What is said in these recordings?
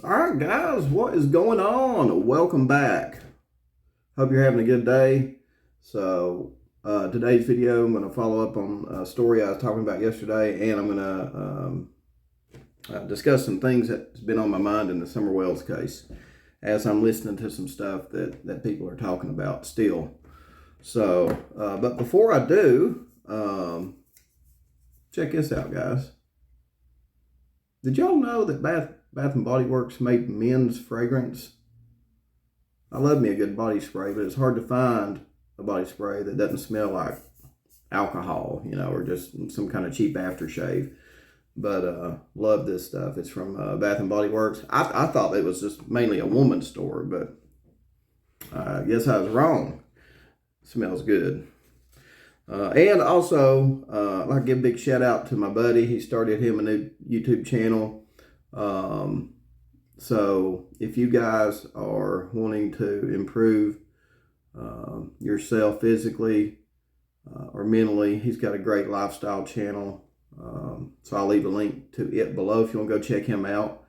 All right, guys, what is going on? Welcome back. Hope you're having a good day. Today's video, I'm going to follow up on a story I was talking about yesterday, and I'm going to discuss some things that's been on my mind in the Summer Wells case as I'm listening to some stuff that people are talking about still. But before I do, check this out, guys. Did y'all know that Bath and Body Works made men's fragrance? I love me a good body spray, but it's hard to find a body spray that doesn't smell like alcohol, or just some kind of cheap aftershave. But love this stuff. It's from Bath and Body Works. I thought it was just mainly a woman's store, but I guess I was wrong. It smells good. And also, I'd like to give a big shout out to my buddy. He started him a new YouTube channel. So if you guys are wanting to improve yourself physically or mentally, he's got a great lifestyle channel. So I'll leave a link to it below if you want to go check him out.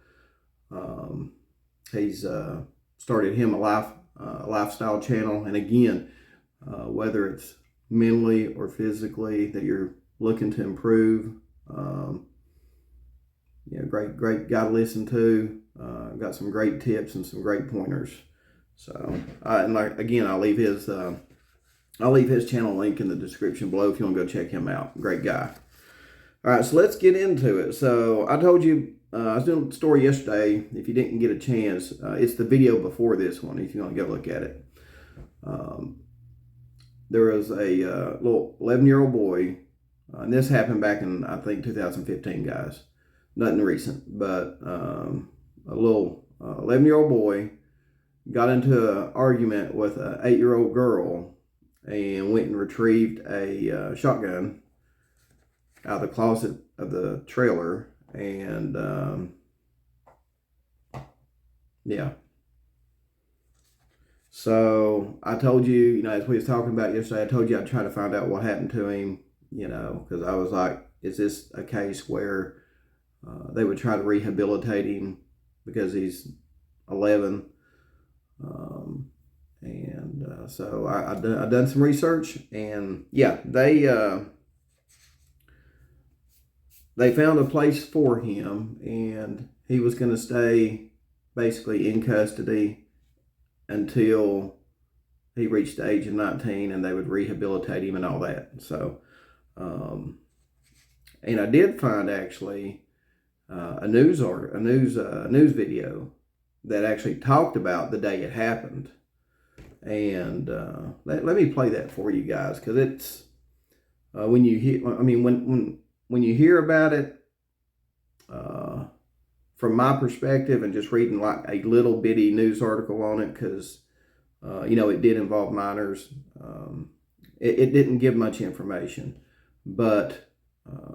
He's started him a lifestyle channel, and again, whether it's mentally or physically that you're looking to improve, great guy to listen to. Got some great tips and some great pointers. So, again, I'll leave his channel link in the description below if you want to go check him out. Great guy. All right, so let's get into it. So I told you I was doing a story yesterday. If you didn't get a chance, it's the video before this one. If you want to go look at it, there was a little 11-year-old boy, and this happened back in I think 2015, guys. Nothing recent, but a little 11-year-old boy got into an argument with an 8-year-old girl and went and retrieved a shotgun out of the closet of the trailer. And yeah. So I told you, as we was talking about yesterday, I told you I'd try to find out what happened to him, because I was like, is this a case where they would try to rehabilitate him because he's 11? So I done some research, and yeah, they found a place for him, and he was going to stay basically in custody until he reached the age of 19, and they would rehabilitate him and all that. So, and I did find actually a news video that actually talked about the day it happened. And let me play that for you guys, because it's when you hear, when you hear about it, from my perspective, and just reading like a little bitty news article on it, because it did involve minors. It didn't give much information, but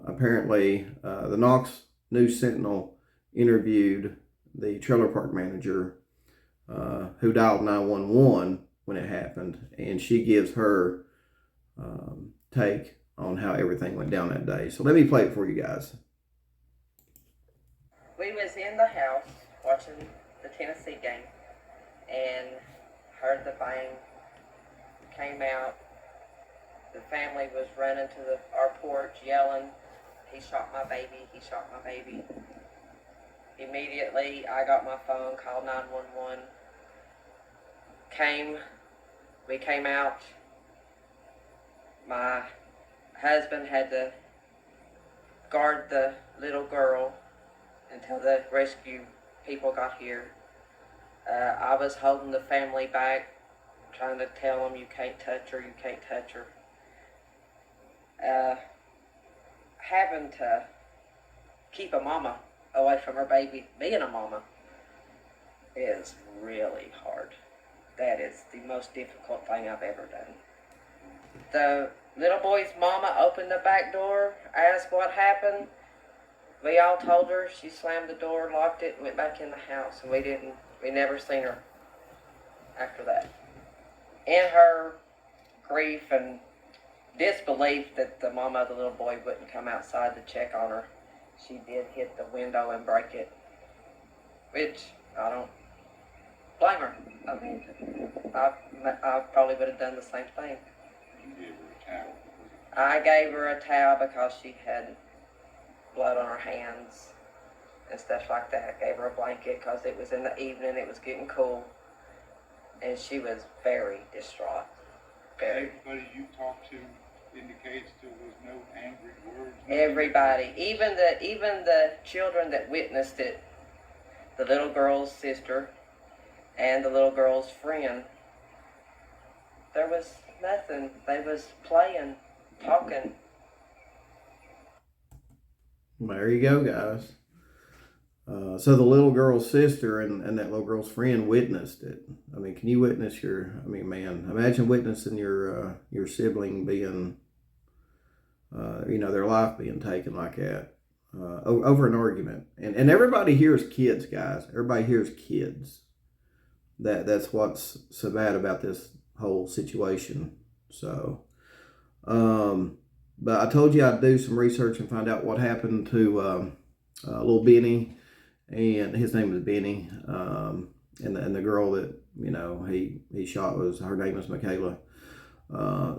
apparently the Knox News Sentinel interviewed the trailer park manager who dialed 911 when it happened, and she gives her take on how everything went down that day. So let me play it for you guys. We was in the house watching the Tennessee game and heard the bang, came out. The family was running to our porch yelling, "He shot my baby, he shot my baby." Immediately, I got my phone, called 911. We came out. My husband had to guard the little girl until the rescue people got here. I was holding the family back, trying to tell them, you can't touch her, you can't touch her. Having to keep a mama away from her baby, being a mama, is really hard. That is the most difficult thing I've ever done. The little boy's mama opened the back door, asked what happened. We all told her. She slammed the door, locked it, and went back in the house. And we never seen her after that. In her grief and disbelief that the mama of the little boy wouldn't come outside to check on her, she did hit the window and break it, which I don't blame her. I mean, I probably would have done the same thing. You gave her a towel. I gave her a towel because she had blood on her hands and stuff like that. I gave her a blanket because it was in the evening, it was getting cool, and she was very distraught. Very. Everybody you talked to indicates there was no angry words. Everybody, even the children that witnessed it, the little girl's sister and the little girl's friend, there was nothing. They was playing, talking. There you go, guys. So the little girl's sister and that little girl's friend witnessed it. I mean, can you witness man, imagine witnessing your sibling being, their life being taken like that, over an argument. And everybody hears kids, guys. Everybody hears kids. That's what's so bad about this whole situation. So, but I told you I'd do some research and find out what happened to little Benny, and his name was Benny, and the girl that he shot her name was Michaela.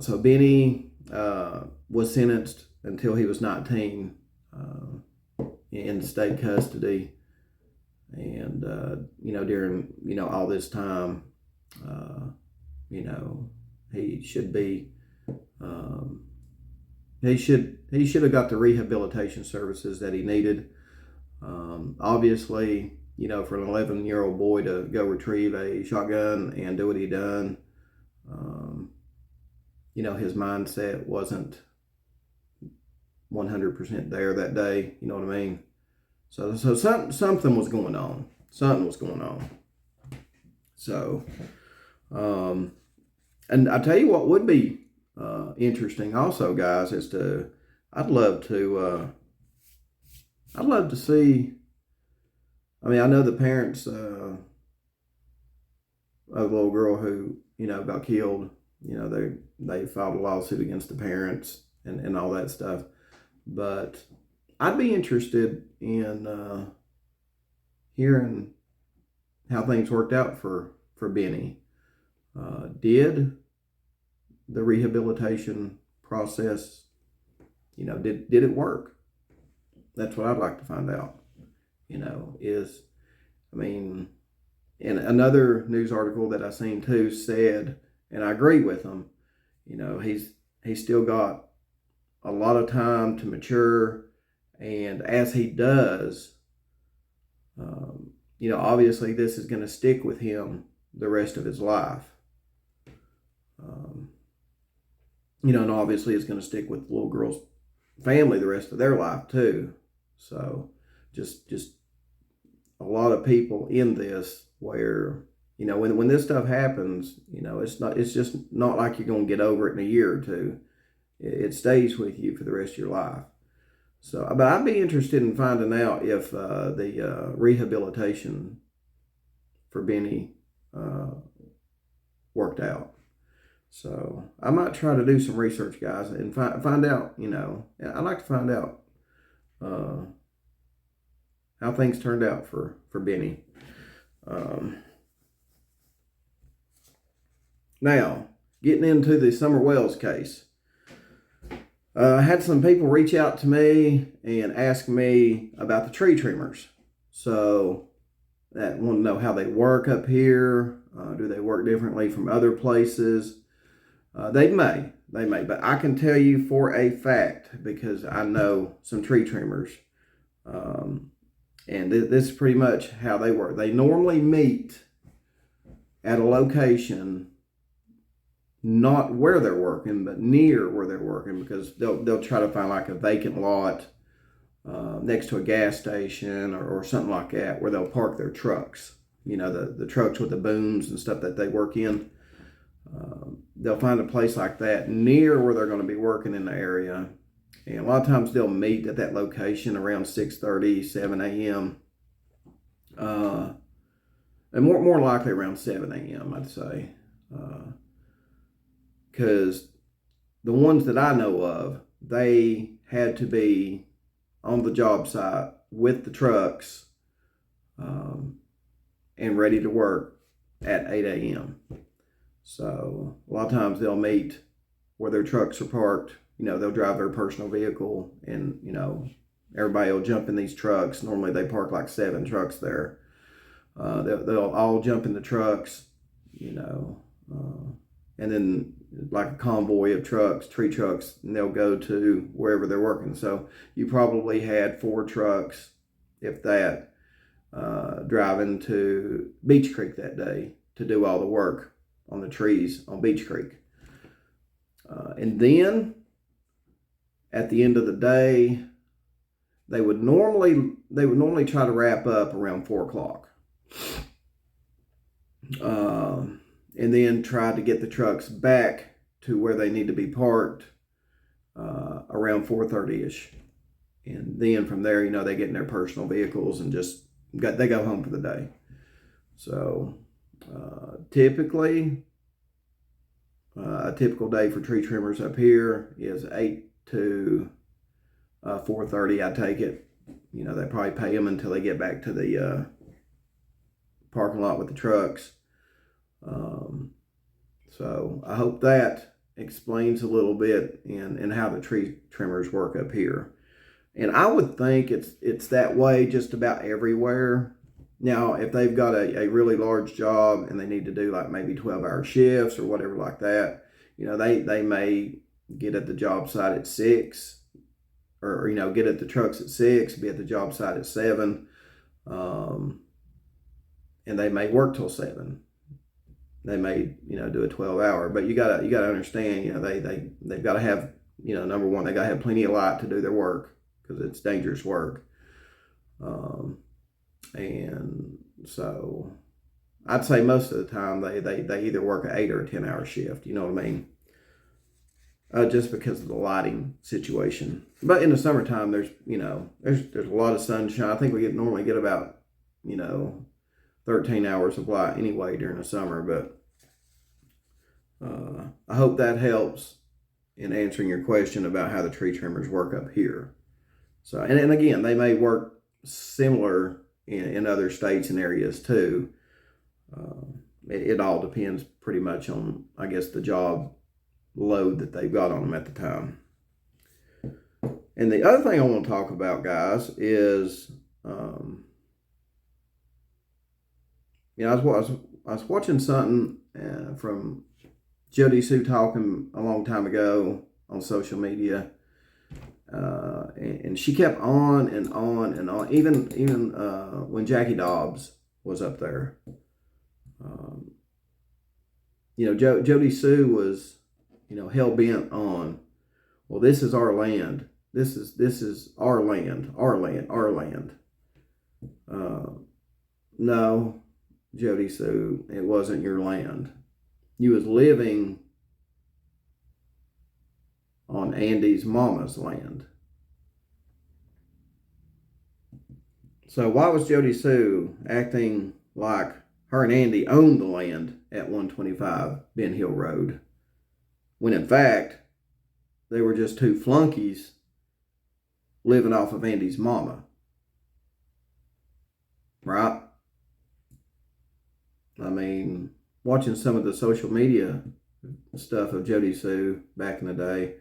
So Benny was sentenced until he was 19 in state custody, and during all this time, he should be. He should have got the rehabilitation services that he needed. Obviously, for an 11-year-old boy to go retrieve a shotgun and do what he done, his mindset wasn't 100% there that day. You know what I mean? So something was going on. Something was going on. So, and I tell you what would be interesting also, guys, is I'd love to see. I mean, I know the parents of the little girl who got killed. They filed a lawsuit against the parents and all that stuff. But I'd be interested in hearing how things worked out for Benny. Did the rehabilitation process, did it work? That's what I'd like to find out. And another news article that I seen too said, and I agree with them, he's still got a lot of time to mature, and as he does, obviously this is going to stick with him the rest of his life. And obviously it's going to stick with the little girl's family the rest of their life too. So just a lot of people in this where, when this stuff happens, it's just not like you're going to get over it in a year or two. It stays with you for the rest of your life. So, but I'd be interested in finding out if the rehabilitation for Benny worked out. So I might try to do some research, guys, and find out. I'd like to find out how things turned out for Benny. Now, getting into the Summer Wells case. I had some people reach out to me and ask me about the tree trimmers. So, that want to know how they work up here. Do they work differently from other places? They may, but I can tell you for a fact, because I know some tree trimmers. And this is pretty much how they work. They normally meet at a location, not where they're working, but near where they're working, because they'll try to find like a vacant lot next to a gas station or something like that, where they'll park their trucks. The trucks with the booms and stuff that they work in. They'll find a place like that near where they're going to be working in the area. And a lot of times they'll meet at that location around 6:30, 7 a.m. And more likely around 7 a.m., I'd say. Because the ones that I know of, they had to be on the job site with the trucks and ready to work at 8 a.m. So a lot of times they'll meet where their trucks are parked. They'll drive their personal vehicle, and, everybody will jump in these trucks. Normally they park like 7 trucks there. They'll all jump in the trucks, and then like a convoy of trucks, tree trucks, and they'll go to wherever they're working. So you probably had 4 trucks, if that, driving to Beach Creek that day to do all the work on the trees on Beach Creek. And then at the end of the day, they would normally try to wrap up around 4 o'clock. And then try to get the trucks back to where they need to be parked around 4:30ish. And then from there, they get in their personal vehicles and they go home for the day. So typically, a typical day for tree trimmers up here is 8 to 4:30. I take it. They probably pay them until they get back to the parking lot with the trucks. So I hope that explains a little bit in how the tree trimmers work up here. And I would think it's that way just about everywhere. Now, if they've got a really large job and they need to do like maybe 12-hour shifts or whatever like that, they may get at the job site at 6, or get at the trucks at 6, be at the job site at 7, and they may work till 7. They may do a 12-hour, but you gotta understand, they've got to have, number one, they got to have plenty of light to do their work, because it's dangerous work. And so I'd say most of the time they either work an 8 or a 10-hour shift. You know what I mean? Just because of the lighting situation. But in the summertime, there's a lot of sunshine. I think we normally get about 13 hours of light anyway during the summer. But I hope that helps in answering your question about how the tree trimmers work up here. So, and again, they may work similar in other states and areas too. It all depends pretty much on, I guess, the job load that they've got on them at the time. And the other thing I want to talk about, guys, is I was watching something from Jody Sue talking a long time ago on social media, and she kept on and on and on, even when Jackie Dobbs was up there. Jody Sue was hell bent on, well, this is our land. This is our land. No, Jody Sue, it wasn't your land. You was living on Andy's mama's land. So why was Jody Sue acting like her and Andy owned the land at 125 Ben Hill Road, when in fact they were just 2 flunkies living off of Andy's mama? Right? I mean, watching some of the social media stuff of Jody Sue back in the day,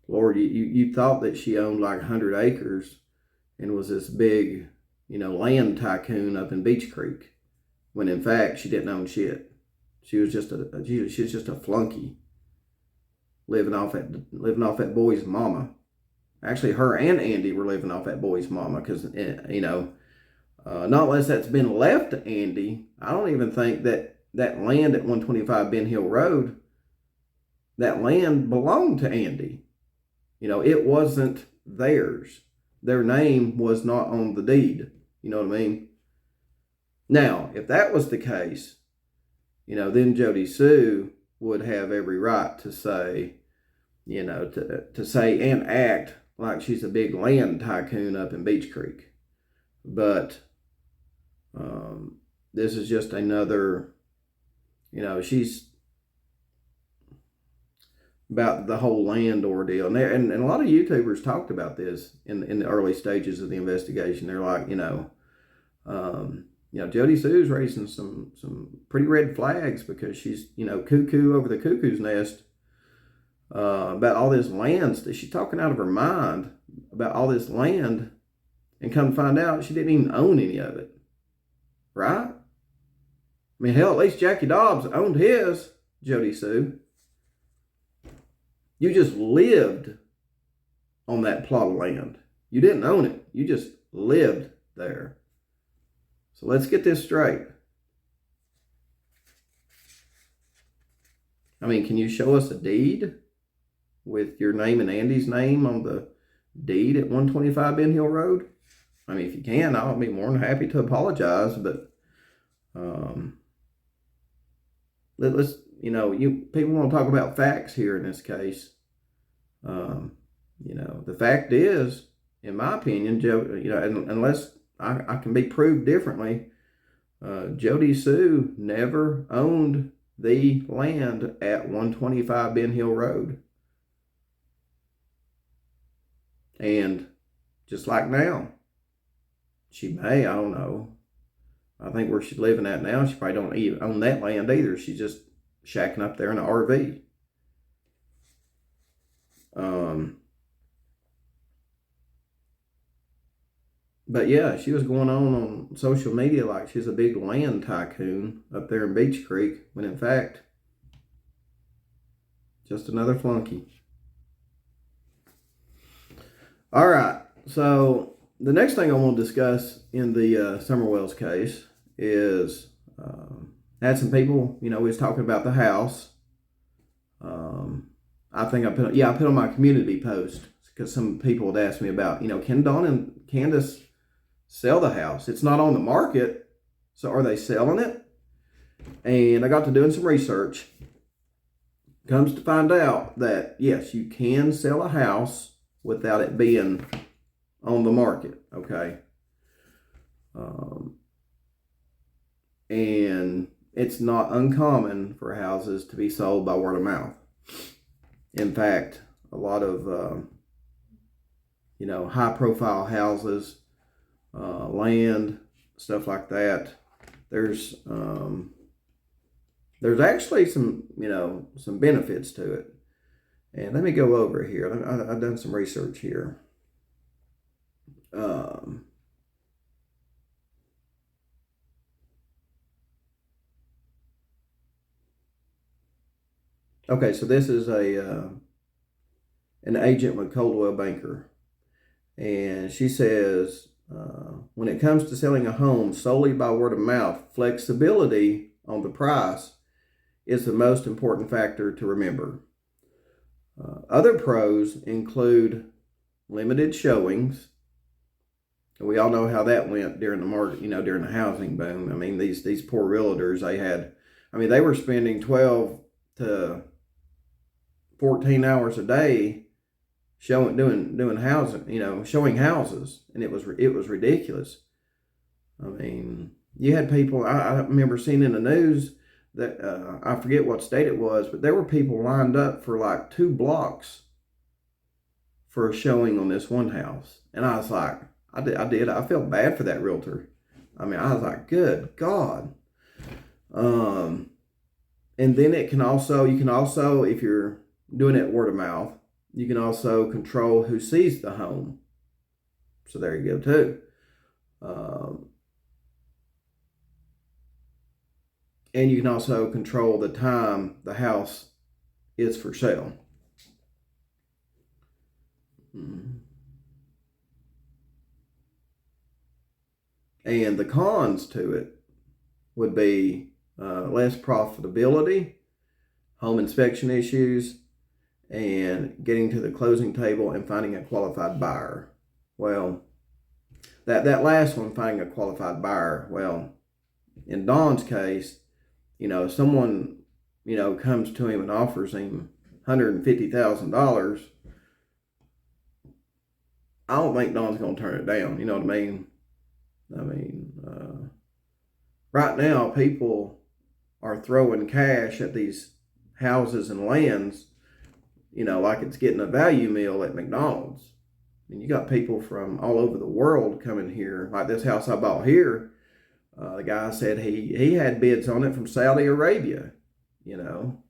Lord, you thought that she owned like 100 acres and was this big, land tycoon up in Beach Creek, when in fact she didn't own shit. She was just a flunky living off that boy's mama. Actually, her and Andy were living off that boy's mama, because not unless that's been left to Andy. I don't even think that land at 125 Ben Hill Road, that land belonged to Andy. It wasn't theirs. Their name was not on the deed. You know what I mean? Now, if that was the case, then Jody Sue would have every right to say, to say and act like she's a big land tycoon up in Beach Creek. But this is just another, she's about the whole land ordeal. And a lot of YouTubers talked about this in the early stages of the investigation. They're like, Jody Sue's raising some pretty red flags because she's, cuckoo over the cuckoo's nest about all this land. She's talking out of her mind about all this land, and come to find out she didn't even own any of it. Right? I mean, hell, at least Jackie Dobbs owned his, Jody Sue. You just lived on that plot of land. You didn't own it. You just lived there. So let's get this straight. I mean, can you show us a deed with your name and Andy's name on the deed at 125 Ben Hill Road? I mean, if you can, I'll be more than happy to apologize, but let's, people want to talk about facts here in this case. The fact is, in my opinion, unless I can be proved differently, Jody Sue never owned the land at 125 Ben Hill Road. And just like now, she may, I don't know. I think where she's living at now, she probably don't even own that land either. She's just shacking up there in an RV. But yeah, she was going on social media like she's a big land tycoon up there in Beach Creek, when in fact, just another flunky. All right, so the next thing I want to discuss in the Summer Wells case is had some people, we was talking about the house. I think I put on my community post because some people had asked me about, can Dawn and Candace sell the house? It's not on the market, so are they selling it? And I got to doing some research. Comes to find out that yes, you can sell a house without it being on the market. Okay. And it's not uncommon for houses to be sold by word of mouth. In fact, a lot of high profile houses, land, stuff like that, there's actually some benefits to it. And let me go over here. I've done some research here. Okay, so this is an agent with Coldwell Banker. And she says, when it comes to selling a home solely by word of mouth, flexibility on the price is the most important factor to remember. Other pros include limited showings. We all know how that went during the market, during the housing boom. I mean, these poor realtors, they were spending 12 to 14 hours a day doing housing, showing houses, and it was ridiculous. I mean, you had people, I remember seeing in the news that I forget what state it was, but there were people lined up for like 2 blocks for a showing on this one house. And I was like, I felt bad for that realtor. I mean, I was like, good God. And then you can also, if you're doing it word of mouth, you can also control who sees the home. So there you go too. And you can also control the time the house is for sale. And the cons to it would be less profitability, home inspection issues, and getting to the closing table and finding a qualified buyer. Well, that last one, finding a qualified buyer, well, in Don's case, someone, comes to him and offers him $150,000, I don't think Don's going to turn it down. You know what I mean? Right now, people are throwing cash at these houses and lands, like it's getting a value meal at McDonald's. And you got people from all over the world coming here. Like this house I bought here, The guy said he had bids on it from Saudi Arabia, you know.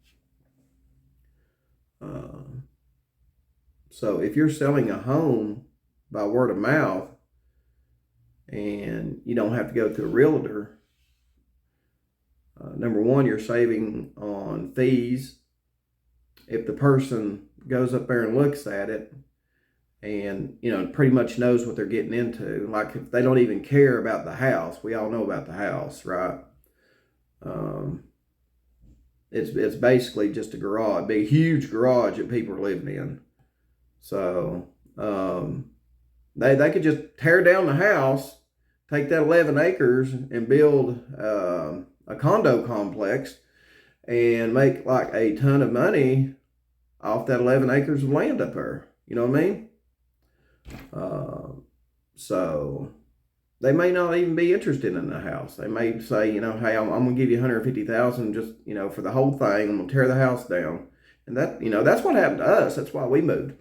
So if you're selling a home by word of mouth and you don't have to go to a realtor, number one, you're saving on fees. If the person goes up there and looks at it and, you know, pretty much knows what they're getting into, like if they don't even care about the house, we all know about the house, right? It's basically just a garage, big huge garage that people are living in. So they could just tear down the house, take that 11 acres and build a condo complex and make like a ton of money off that 11 acres of land up there. You know what I mean? So they may not even be interested in the house. They may say, you know, hey, I'm going to give you $150,000 just, you know, for the whole thing. I'm going to tear the house down. And that, you know, that's what happened to us. That's why we moved.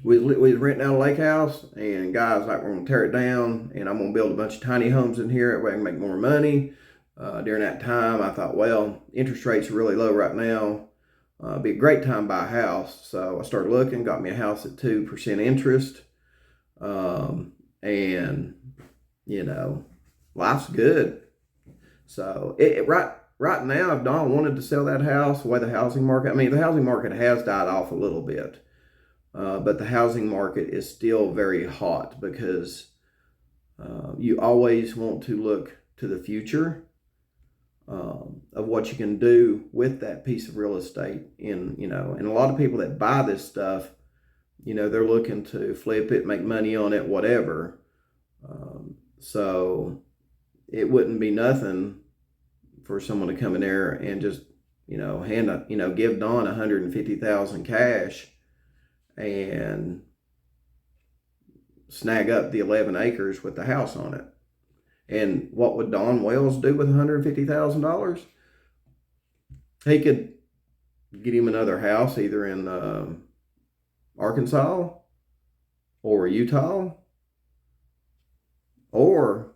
We was renting out a lake house, and guys like, we're going to tear it down, and I'm going to build a bunch of tiny homes in here. That way I can make more money. During that time, I thought, well, interest rates are really low right now. It'd be a great time to buy a house. So I started looking, got me a house at 2% interest. And, you know, life's good. So right now, if Don wanted to sell that house, the way the housing market, I mean, the housing market has died off a little bit. But the housing market is still very hot because you always want to look to the future of what you can do with that piece of real estate. And a lot of people that buy this stuff, you know, they're looking to flip it, make money on it, whatever. So it wouldn't be nothing for someone to come in there and just, you know, give Don $150,000 cash and snag up the 11 acres with the house on it. And what would Don Wells do with $150,000? He could get him another house either in Arkansas or Utah, or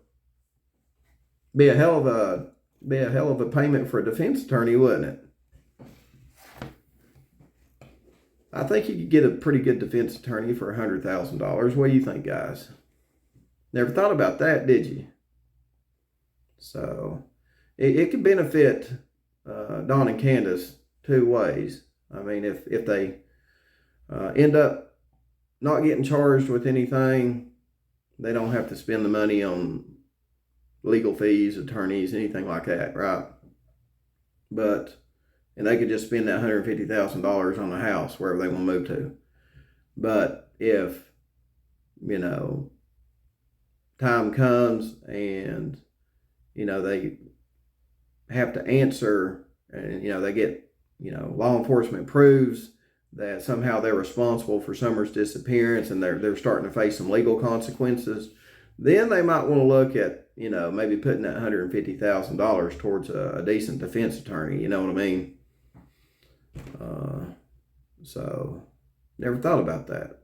be a hell of a payment for a defense attorney, wouldn't it? I think you could get a pretty good defense attorney for $100,000. What do you think, guys? Never thought about that, did you? So it could benefit Don and Candace two ways. I mean, if they end up not getting charged with anything, they don't have to spend the money on legal fees, attorneys, anything like that, right? And they could just spend that $150,000 on a house wherever they want to move to. But if, you know, time comes and, you know, they have to answer and, you know, they get, you know, law enforcement proves that somehow they're responsible for Summer's disappearance and they're starting to face some legal consequences, then they might want to look at, you know, maybe putting that $150,000 towards a decent defense attorney. You know what I mean? So never thought about that.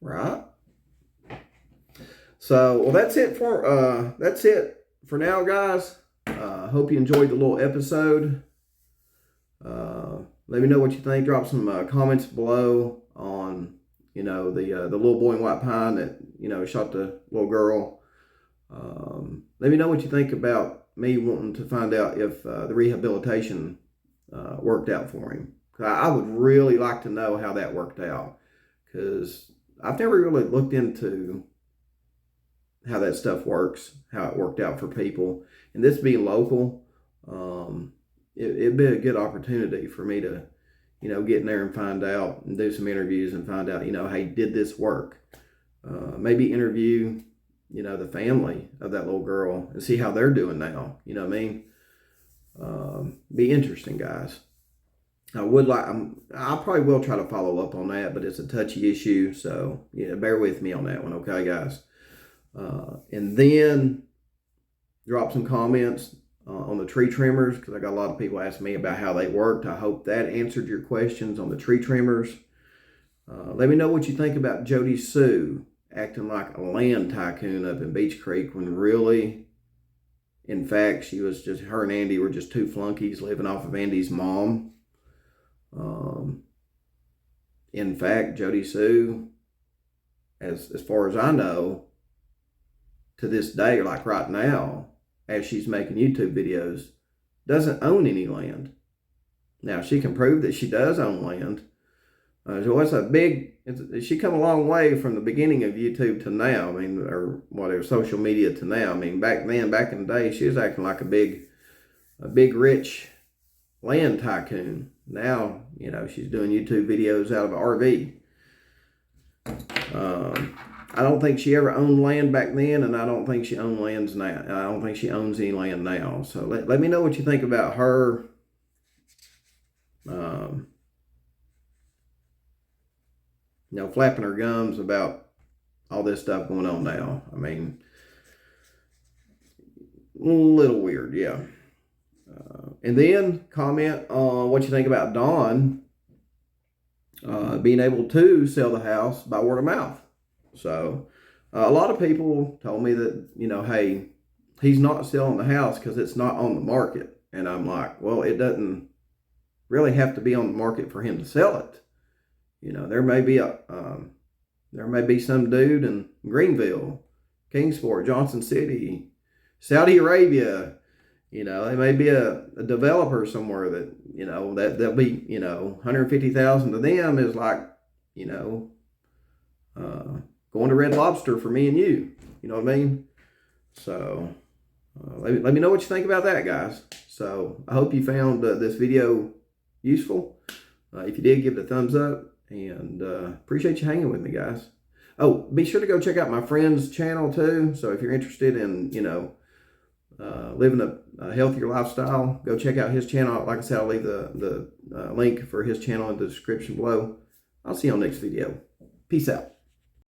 Right. So, well, that's it for now, guys. Hope you enjoyed the little episode. Let me know what you think. Drop some comments below on, you know, the little boy in white pine that, you know, shot the little girl. Let me know what you think about me wanting to find out if the rehabilitation worked out for him. I would really like to know how that worked out, because I've never really looked into how that stuff works, how it worked out for people. And this being local, it'd be a good opportunity for me to, you know, get in there and find out and do some interviews and find out, you know, hey, did this work? Maybe interview, you know, the family of that little girl and see how they're doing now. You know what I mean? Be interesting, guys. I probably will try to follow up on that, but it's a touchy issue. So, yeah, bear with me on that one. Okay, guys. And then drop some comments on the tree trimmers, because I got a lot of people asking me about how they worked. I hope that answered your questions on the tree trimmers. Let me know what you think about Jody Sue acting like a land tycoon up in Beach Creek when really, in fact, she was just, her and Andy were just two flunkies living off of Andy's mom. In fact, Jody Sue, as far as I know, to this day, like right now, as she's making YouTube videos, doesn't own any land. Now, she can prove that she does own land. So she come a long way from the beginning of YouTube to now. I mean, or whatever, social media to now. I mean, back in the day, she was acting like a big rich land tycoon. Now, you know, she's doing YouTube videos out of an RV. I don't think she ever owned land back then, and I don't think she owns lands now. I don't think she owns any land now. So let me know what you think about her. You know, flapping her gums about all this stuff going on now. I mean, a little weird, yeah. And then comment on what you think about Dawn being able to sell the house by word of mouth. So a lot of people told me that, you know, hey, he's not selling the house because it's not on the market. And I'm like, well, it doesn't really have to be on the market for him to sell it. You know, there may be some dude in Greenville, Kingsport, Johnson City, Saudi Arabia. You know, there may be a developer somewhere that, you know, that they'll be, you know, $150,000 to them is like, you know, going to Red Lobster for me and you. You know what I mean? So let me know what you think about that, guys. So I hope you found this video useful. If you did, give it a thumbs up, and appreciate you hanging with me, guys. Oh, be sure to go check out my friend's channel too. So if you're interested in, you know, living a healthier lifestyle, go check out his channel. Like I said, I'll leave the link for his channel in the description below. I'll see you on the next video. Peace out.